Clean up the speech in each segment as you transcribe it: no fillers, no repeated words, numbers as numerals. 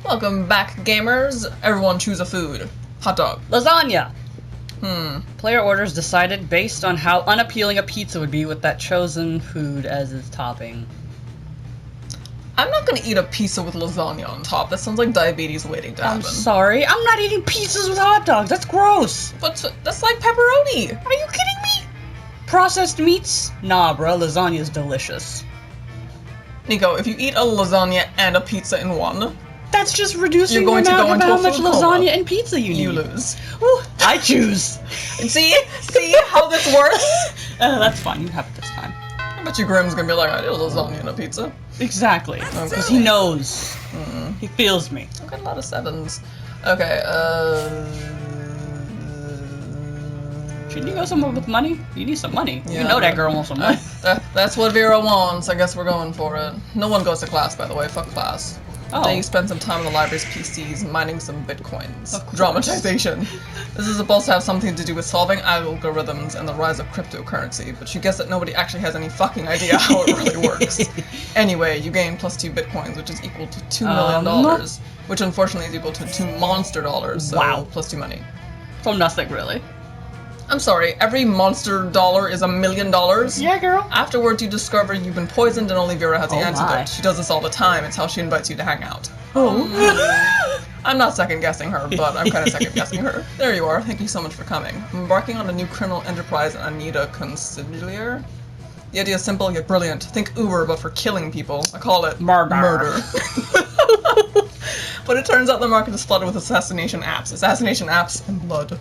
Welcome back, gamers. Everyone choose a food. Hot dog. Lasagna! Player orders decided based on how unappealing a pizza would be with that chosen food as its topping. I'm not gonna eat a pizza with lasagna on top. That sounds like diabetes waiting to happen. I'm sorry, I'm not eating pizzas with hot dogs. That's gross. But that's like pepperoni. Are you kidding me? Processed meats? Nah, bro. Lasagna is delicious. Niko, if you eat a lasagna and a pizza in one, that's just reducing you're going the to amount go of into how a much food coma. lasagna and pizza you need. You lose. Ooh, I choose. And see how this works? That's fine. You have it this time. I bet you Grimm's gonna be like, I did a lasagna and a pizza. Exactly. Because he knows. He feels me. I've got a lot of sevens. Okay, Shouldn't you go somewhere with money? You need some money. Yeah, you know that girl wants some money. That's what Vera wants. I guess we're going for it. No one goes to class, by the way. Fuck class. Oh. Then you spend some time on the library's PCs mining some bitcoins. Dramatization. This is supposed to have something to do with solving algorithms and the rise of cryptocurrency, but you guess that nobody actually has any fucking idea how it really works. Anyway, you gain +2 bitcoins, which is equal to $2 million, which unfortunately is equal to 2 monster dollars, so wow. +2 money. From nothing, really. I'm sorry, every monster dollar is $1 million? Yeah, girl. Afterwards, you discover you've been poisoned and only Vera has the antidote. My. She does this all the time. It's how she invites you to hang out. Oh. I'm not second-guessing her, but I'm kind of second-guessing her. There you are. Thank you so much for coming. I'm embarking on a new criminal enterprise and I need a consigliere. The idea is simple yet brilliant. Think Uber, but for killing people. I call it Murder. But it turns out the market is flooded with assassination apps and blood.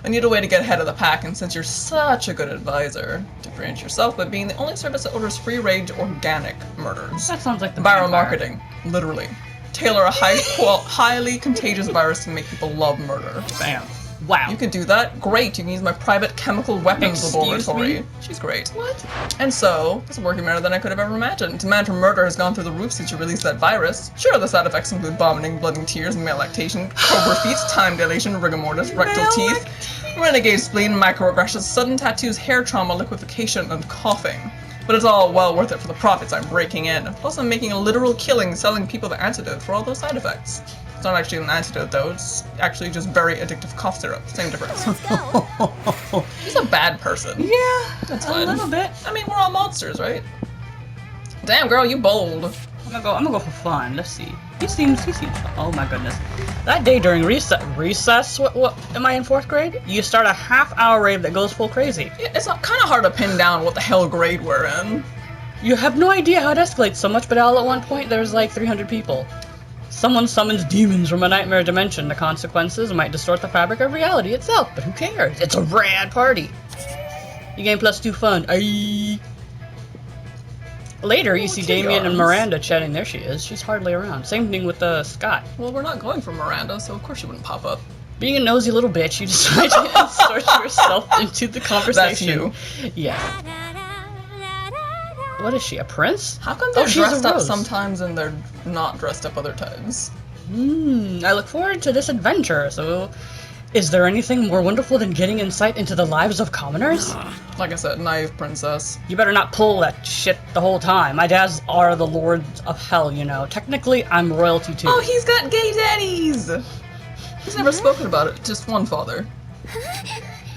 I need a way to get ahead of the pack, and since you're such a good advisor, differentiate yourself by being the only service that orders free-range organic murders. That sounds like the Viral vampire. marketing, literally. Tailor a highly contagious virus to make people love murder. Bam. Wow. You could do that? Great, you can use my private chemical weapons Excuse laboratory. me? She's great. What? And so, it's working better than I could have ever imagined. Demand for murder has gone through the roof since you released that virus. Sure, the side effects include vomiting, blood and tears, male lactation, cobra feet, time dilation, rigor mortis, rectal teeth, renegade spleen, microaggressions, sudden tattoos, hair trauma, liquefaction, and coughing. But it's all well worth it for the profits I'm raking in. Plus, I'm making a literal killing selling people the antidote for all those side effects. It's not actually an antidote, though. It's actually just very addictive cough syrup. Same difference. He's a bad person. Yeah, That's a fine. little bit. I mean, we're all monsters, right? Damn, girl, you bold. I'm gonna go for fun. Let's see. He seems fun. Oh my goodness. That day during recess, what am I in 4th grade? You start a half-hour rave that goes full crazy. Yeah, it's kind of hard to pin down what the hell grade we're in. You have no idea how it escalates so much, but all at one point there's like 300 people. Someone summons demons from a nightmare dimension. The consequences might distort the fabric of reality itself, but who cares? It's a rad party. You gain +2 fun. Aye. Later, you see Damien and Miranda chatting. There she is. She's hardly around. Same thing with Scott. Well, we're not going for Miranda, so of course she wouldn't pop up. Being a nosy little bitch, you decide to insert yourself into the conversation. That's you. Yeah. What is she, a prince? How come they're she's a dressed up rose. sometimes and they're not dressed up other times? I look forward to this adventure, so... Is there anything more wonderful than getting insight into the lives of commoners? Like I said, naive princess. You better not pull that shit the whole time. My dads are the lords of hell, you know. Technically, I'm royalty too. Oh, he's got gay daddies! He's never spoken about it, just one father.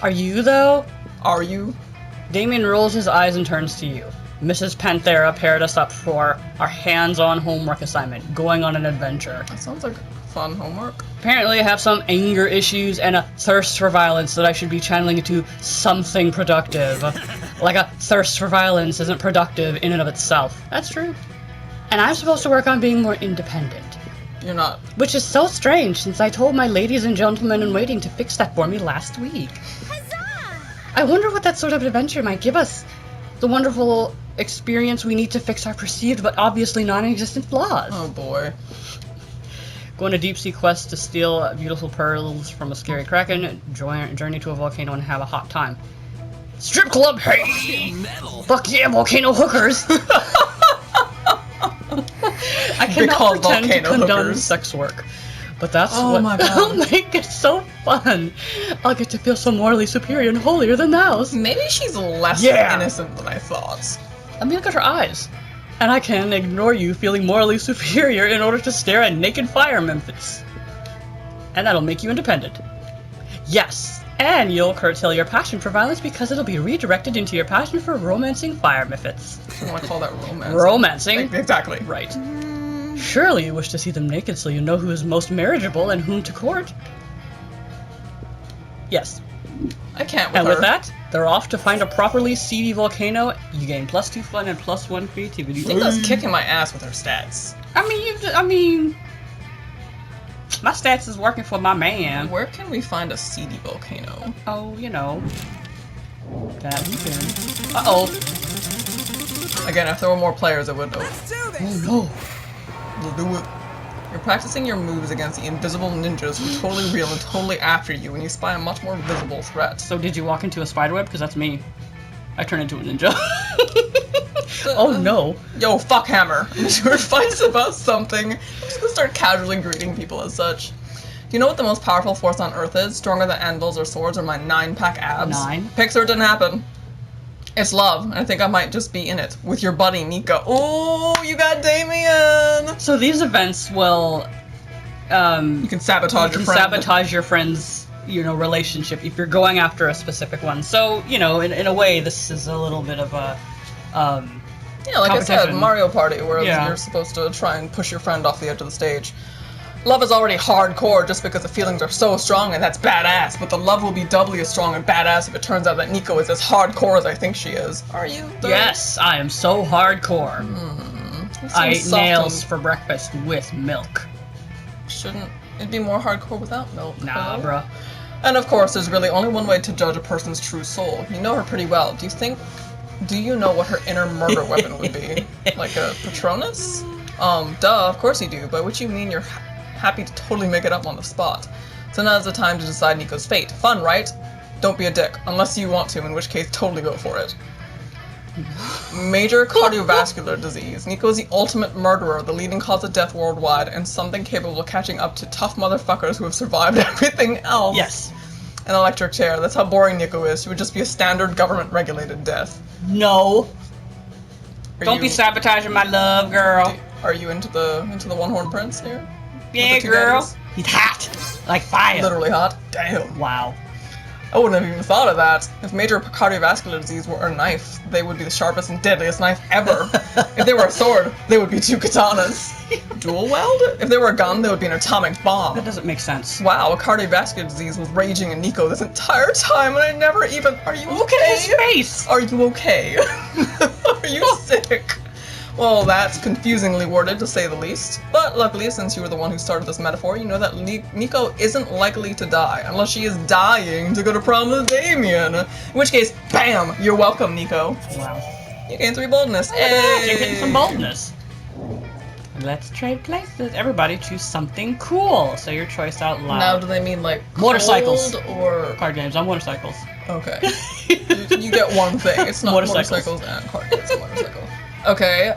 Are you, though? Are you? Damien rolls his eyes and turns to you. Mrs. Panthera paired us up for our hands-on homework assignment, going on an adventure. That sounds like fun homework. Apparently I have some anger issues and a thirst for violence that I should be channeling into something productive. Like a thirst for violence isn't productive in and of itself. That's true. And I'm supposed to work on being more independent. You're not. Which is so strange since I told my ladies and gentlemen in waiting to fix that for me last week. Huzzah! I wonder what that sort of adventure might give us. The wonderful experience we need to fix our perceived but obviously non-existent flaws. Oh boy. Go on a deep-sea quest to steal beautiful pearls from a scary kraken, journey to a volcano and have a hot time. Strip club, hey! Fuck yeah, volcano hookers! I cannot pretend to condone sex work, but that's what will make it so fun. I'll get to feel so morally superior and holier than thou. Maybe she's less innocent than I thought. Let me look at her eyes. And I can ignore you feeling morally superior in order to stare at naked fire nymphs. And that'll make you independent. Yes, and you'll curtail your passion for violence because it'll be redirected into your passion for romancing fire nymphs. I want to call that romance. Romancing? Exactly. Right. Surely you wish to see them naked so you know who is most marriageable and whom to court. Yes. I can't with And her. with that, they're off to find a properly seedy volcano. You gain +2 fun and +1 creativity. Niko's kicking my ass with her stats. I mean, my stats is working for my man. Where can we find a seedy volcano? Oh, you know, that weekend. Uh-oh. Again, if there were more players, I would know. Oh no. We'll do it. You're practicing your moves against the invisible ninjas who are totally real and totally after you when you spy a much more visible threat. So did you walk into a spiderweb? Because that's me. I turn into a ninja. Oh no. Yo, fuck Hammer. Your advice about something. I'm just gonna start casually greeting people as such. Do you know what the most powerful force on Earth is? Stronger than anvils or swords or my 9-pack abs? 9? Pixar didn't happen. It's love, and I think I might just be in it with your buddy Niko. Oh, you got Damien! So these events will, You can sabotage your friend. sabotage your friend's, relationship if you're going after a specific one. So, in a way, this is a little bit of a, Yeah, like I said, competition. Mario Party, where Yeah. you're supposed to try and push your friend off the edge of the stage. Love is already hardcore just because the feelings are so strong, and that's badass, but the love will be doubly as strong and badass if it turns out that Niko is as hardcore as I think she is. Are you, though? yes, I am so hardcore. It I seems eat soft nails and- for breakfast with milk. Shouldn't it be more hardcore without milk? Nah, though? bruh. And of course, there's really only one way to judge a person's true soul. You know her pretty well. Do you know what her inner murder weapon would be? Like a Patronus? Duh, of course you do, by which you mean you're happy to totally make it up on the spot. So now's the time to decide Niko's fate. Fun, right? Don't be a dick, unless you want to, in which case totally go for it. Major cardiovascular disease. Niko is the ultimate murderer, the leading cause of death worldwide, and something capable of catching up to tough motherfuckers who have survived everything else. Yes. An electric chair. That's how boring Niko is. She would just be a standard government-regulated death. No. Are Don't you- be sabotaging my love, girl. Are you into the one-horned prince here? Yeah, the two girl. daddies? He's hot. Like fire. Literally hot. Damn. Wow. I wouldn't have even thought of that. If major cardiovascular disease were a knife, they would be the sharpest and deadliest knife ever. If they were a sword, they would be 2 katanas. Dual weld? If they were a gun, they would be an atomic bomb. That doesn't make sense. Wow, a cardiovascular disease was raging in Niko this entire time, and I never even. Are you Look at his okay? face. Are you okay? Are you sick? Well, that's confusingly worded, to say the least. But luckily, since you were the one who started this metaphor, you know that Niko isn't likely to die, unless she is dying to go to prom with Damien. In which case, bam! You're welcome, Niko. Wow. You gain 3 boldness. You're getting Hey! some boldness. Let's trade places. Everybody choose something cool. Say your choice out loud. Now, do they mean like Motorcycles. cold or Card games. I'm motorcycles. okay? you get one thing. It's not Motorcycles. motorcycles and card games. It's motorcycle. Okay.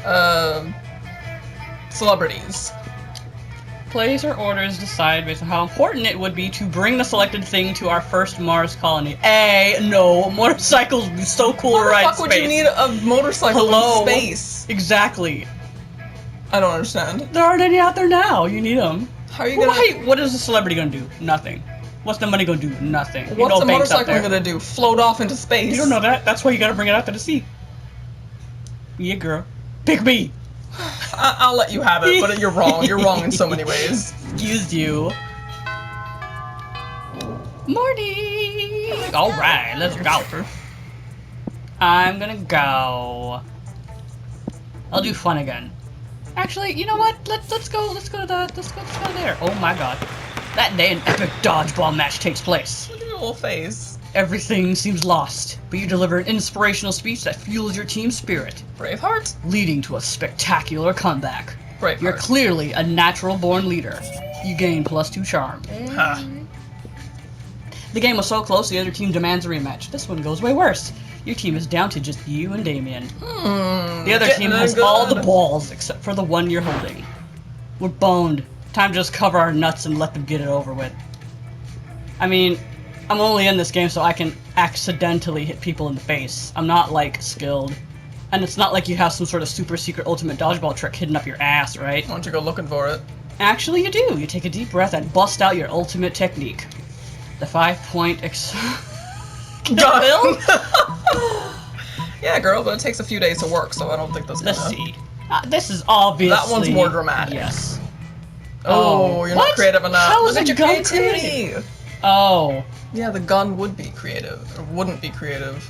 Celebrities. Place or orders decide based on how important it would be to bring the selected thing to our first Mars colony. No, motorcycles would be so cool to Why the ride in fuck would you space. need a motorcycle Hello? in space? Exactly. I don't understand. There aren't any out there now. You need them. How are you gonna? Wait, what is a celebrity gonna do? Nothing. What's the money gonna do? Nothing. You What's know a banks out motorcycle there. gonna do? Float off into space? You don't know that. That's why you gotta bring it out there to see. Yeah, girl. Pick me. I'll let you have it, but you're wrong. You're wrong in so many ways. Excuse you. Morty. All right, let's go. I'm gonna go. I'll do fun again. Actually, you know what? Let's go there. Oh my god. That day an epic dodgeball match takes place. Look at your little face. Everything seems lost, but you deliver an inspirational speech that fuels your team's spirit, Braveheart? leading to a spectacular comeback. Braveheart. You're clearly a natural-born leader. You gain +2 charm. Huh. The game was so close, the other team demands a rematch. This one goes way worse. Your team is down to just you and Damien. The other Getting team has good. all the balls except for the one you're holding. We're boned. Time to just cover our nuts and let them get it over with. I mean, I'm only in this game so I can accidentally hit people in the face. I'm not, like, skilled. And it's not like you have some sort of super secret ultimate dodgeball trick hidden up your ass, right? Why don't you go looking for it? Actually, you do. You take a deep breath and bust out your ultimate technique. The 5-point Gun! Yeah, girl, but it takes a few days to work, so I don't think that's gonna... Let's see. This is obviously... That one's more dramatic. Yes. Oh, you're what? not creative enough. How is Look at a your gun creativity! creative? Oh. Yeah, the gun would be creative. Or wouldn't be creative.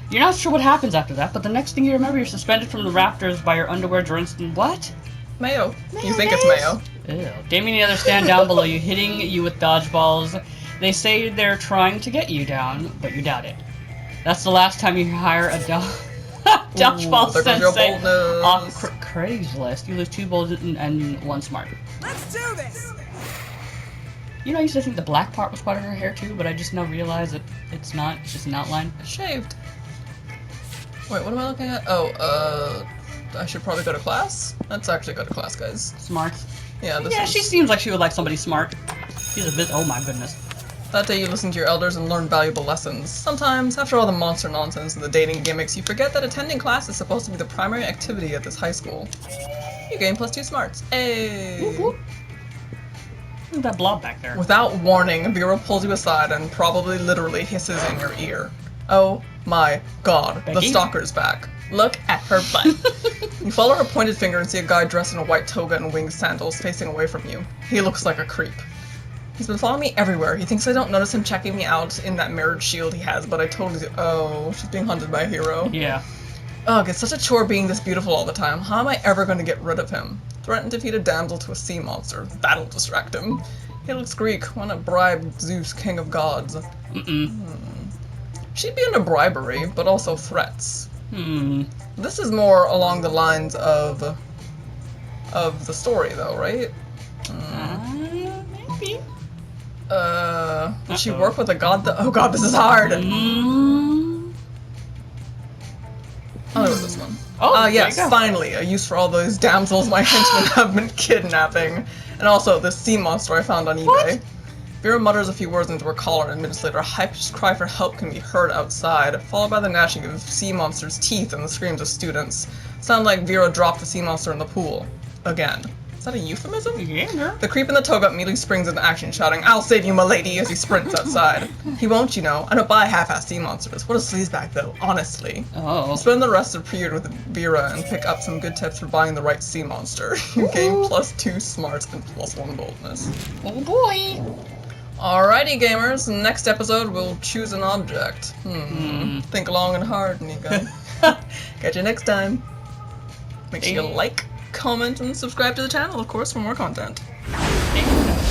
You're not sure what happens after that, but the next thing you remember, you're suspended from the rafters by your underwear drenched in what? Mayo. You think it's mayo. Ew. Damien and the others stand down below you, hitting you with dodgeballs. They say they're trying to get you down, but you doubt it. That's the last time you hire a dodgeball there goes your sensei boldness. off Craigslist. You lose 2 bolts and 1 smart. Let's do this! You know, I used to think the black part was part of her hair too, but I just now realize that it's not. It's just an outline. Shaved. Wait, what am I looking at? Oh, I should probably go to class? Let's actually go to class, guys. Smart. Yeah, this Yeah, is... she seems like she would like somebody smart. She's a bit. Oh my goodness. That day you listen to your elders and learn valuable lessons. Sometimes, after all the monster nonsense and the dating gimmicks, you forget that attending class is supposed to be the primary activity at this high school. You gain +2 smarts. Hey! Whoop, whoop. Look at that blob back there. Without warning, Vera pulls you aside and probably literally hisses in your ear. Oh my god, the Becky? stalker's back. Look at her butt. You follow her pointed finger and see a guy dressed in a white toga and winged sandals facing away from you. He looks like a creep. He's been following me everywhere. He thinks I don't notice him checking me out in that mirrored shield he has, but I totally do. Oh, she's being hunted by a hero. Yeah. Ugh, it's such a chore being this beautiful all the time. How am I ever going to get rid of him? Threaten to feed a damsel to a sea monster. That'll distract him. He looks Greek. Why not bribe Zeus, king of gods? She'd be into bribery, but also threats. This is more along the lines of the story, though, right? Maybe. Would she work with a god that- Oh god, this is hard! I'll go with this one. Oh, there yes, you go. finally, a use for all those damsels my henchmen have been kidnapping. And also, this sea monster I found on eBay. What? Vera mutters a few words into her collar, and minutes later, a high-pitched cry for help can be heard outside, followed by the gnashing of sea monster's teeth and the screams of students. Sound like Vera dropped the sea monster in the pool. Again. Is that a euphemism? Yeah, girl. The creep in the toga immediately springs into action, shouting, "I'll save you, milady," as he sprints outside. He won't, you know. I don't buy half-assed sea monsters. What a sleazebag, though, honestly. Oh. Spend the rest of the period with Vera and pick up some good tips for buying the right sea monster. You gain +2 smarts and +1 boldness. Oh boy. Alrighty, gamers. Next episode, we'll choose an object. Think long and hard, Niko. Catch you next time. Make sure you like, comment, and subscribe to the channel, of course, for more content. Thank you.